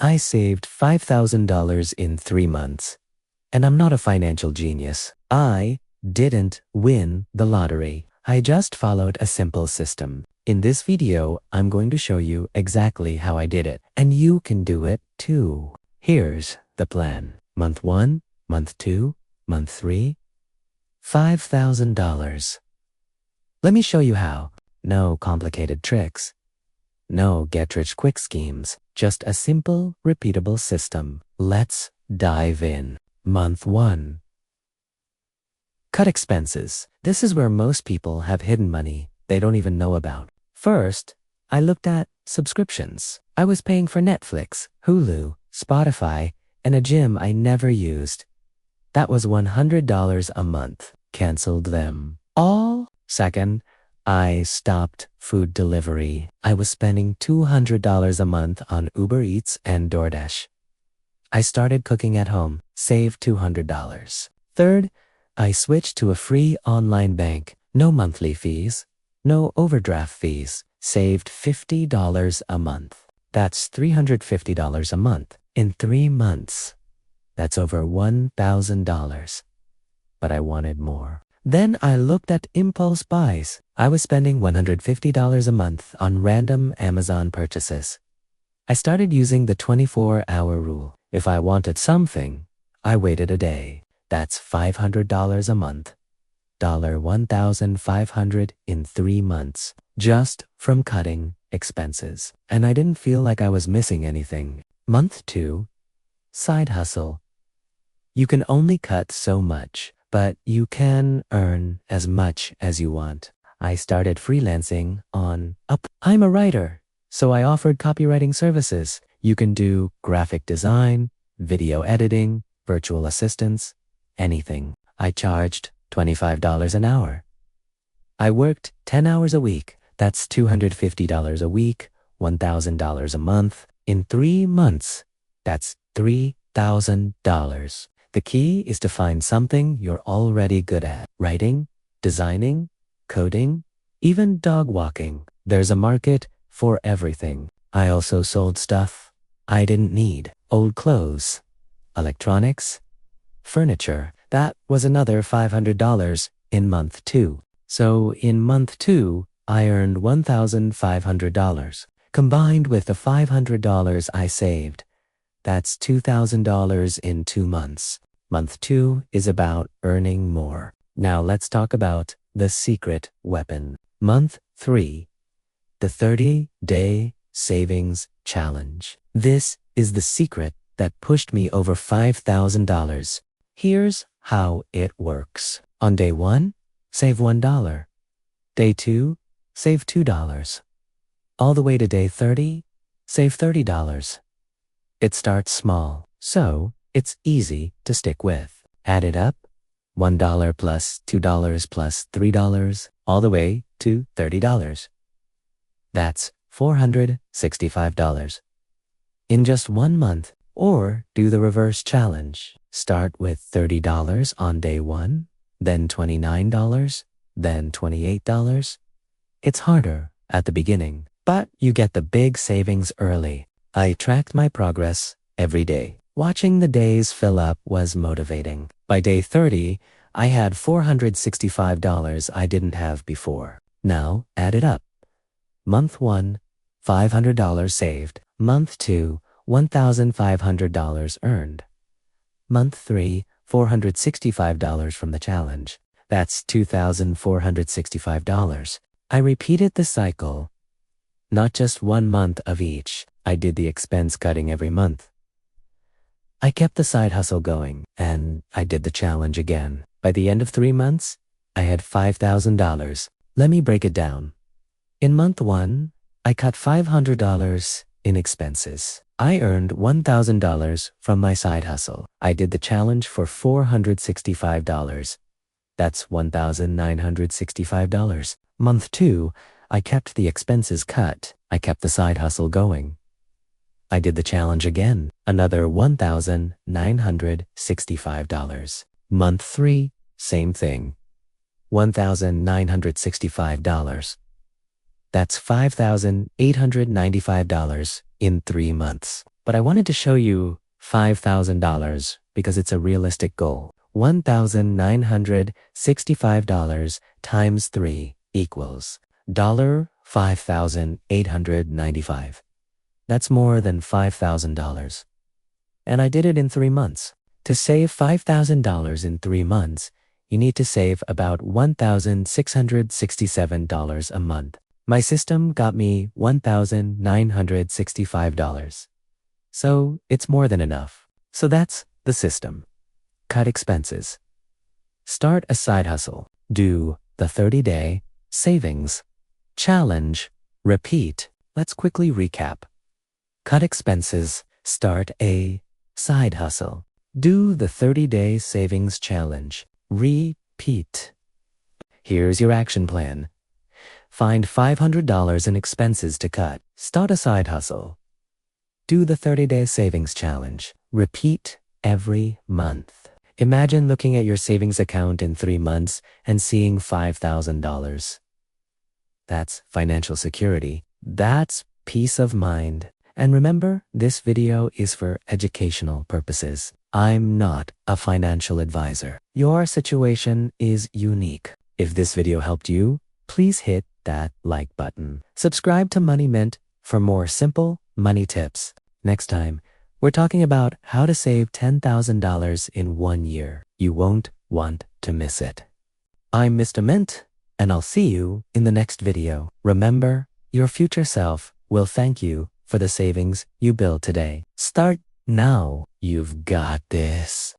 I saved $5,000 in 3 months. And I'm not a financial genius. I didn't win the lottery. I just followed a simple system. In this video, I'm going to show you exactly how I did it. And you can do it too. Here's the plan. Month 1, month 2, month 3, $5,000. Let me show you how. No complicated tricks. No get-rich-quick schemes. Just a simple, repeatable system. Let's dive in. Month 1. Cut expenses. This is where most people have hidden money they don't even know about. First, I looked at subscriptions. I was paying for Netflix, Hulu, Spotify, and a gym I never used. That was $100 a month. Canceled them all. Second, I stopped food delivery. I was spending $200 a month on Uber Eats and DoorDash. I started cooking at home, saved $200. Third, I switched to a free online bank. No monthly fees, no overdraft fees. Saved $50 a month. That's $350 a month. In 3 months, that's over $1,000. But I wanted more. Then I looked at impulse buys. I was spending $150 a month on random Amazon purchases. I started using the 24-hour rule. If I wanted something, I waited a day. That's $500 a month. $1,500 in 3 months. Just from cutting expenses. And I didn't feel like I was missing anything. Month 2, side hustle. You can only cut so much, but you can earn as much as you want. I started freelancing on Up. I'm a writer, so I offered copywriting services. You can do graphic design, video editing, virtual assistants, anything. I charged $25 an hour. I worked 10 hours a week. That's $250 a week, $1,000 a month. In 3 months, that's $3,000. The key is to find something you're already good at. Writing, designing, coding, even dog walking. There's a market for everything. I also sold stuff I didn't need. Old clothes, electronics, furniture. That was another $500 in month 2. So in month 2, I earned $1,500. Combined with the $500 I saved, that's $2,000 in 2 months. Month 2 is about earning more. Now let's talk about the secret weapon. Month 3, the 30-day savings challenge. This is the secret that pushed me over $5,000. Here's how it works. On day 1, save $1. Day 2, save $2. All the way to day 30, save $30. It starts small, so it's easy to stick with. Add it up, $1 plus $2 plus $3, all the way to $30. That's $465. In just 1 month, or do the reverse challenge. Start with $30 on day 1, then $29, then $28. It's harder at the beginning, but you get the big savings early. I tracked my progress every day. Watching the days fill up was motivating. By day 30, I had $465 I didn't have before. Now, add it up. Month 1, $500 saved. Month 2, $1,500 earned. Month 3, $465 from the challenge. That's $2,465. I repeated the cycle. Not just 1 month of each. I did the expense cutting every month. I kept the side hustle going, and I did the challenge again. By the end of 3 months, I had $5,000. Let me break it down. In month 1, I cut $500 in expenses. I earned $1,000 from my side hustle. I did the challenge for $465. That's $1,965. Month 2, I kept the expenses cut. I kept the side hustle going. I did the challenge again, another $1,965. Month 3, same thing, $1,965. That's $5,895 in 3 months. But I wanted to show you $5,000 because it's a realistic goal. $1,965 times 3 equals $5,895. That's more than $5,000. And I did it in 3 months. To save $5,000 in 3 months, you need to save about $1,667 a month. My system got me $1,965. So it's more than enough. So that's the system. Cut expenses. Start a side hustle. Do the 30-day savings challenge. Repeat. Let's quickly recap. Cut expenses. Start a side hustle. Do the 30-day savings challenge. Repeat. Here's your action plan. Find $500 in expenses to cut. Start a side hustle. Do the 30-day savings challenge. Repeat every month. Imagine looking at your savings account in 3 months and seeing $5,000. That's financial security. That's peace of mind. And remember, this video is for educational purposes. I'm not a financial advisor. Your situation is unique. If this video helped you, please hit that like button. Subscribe to Money Mint for more simple money tips. Next time, we're talking about how to save $10,000 in 1 year. You won't want to miss it. I'm Mr. Mint, and I'll see you in the next video. Remember, your future self will thank you for the savings you build today. Start now. You've got this.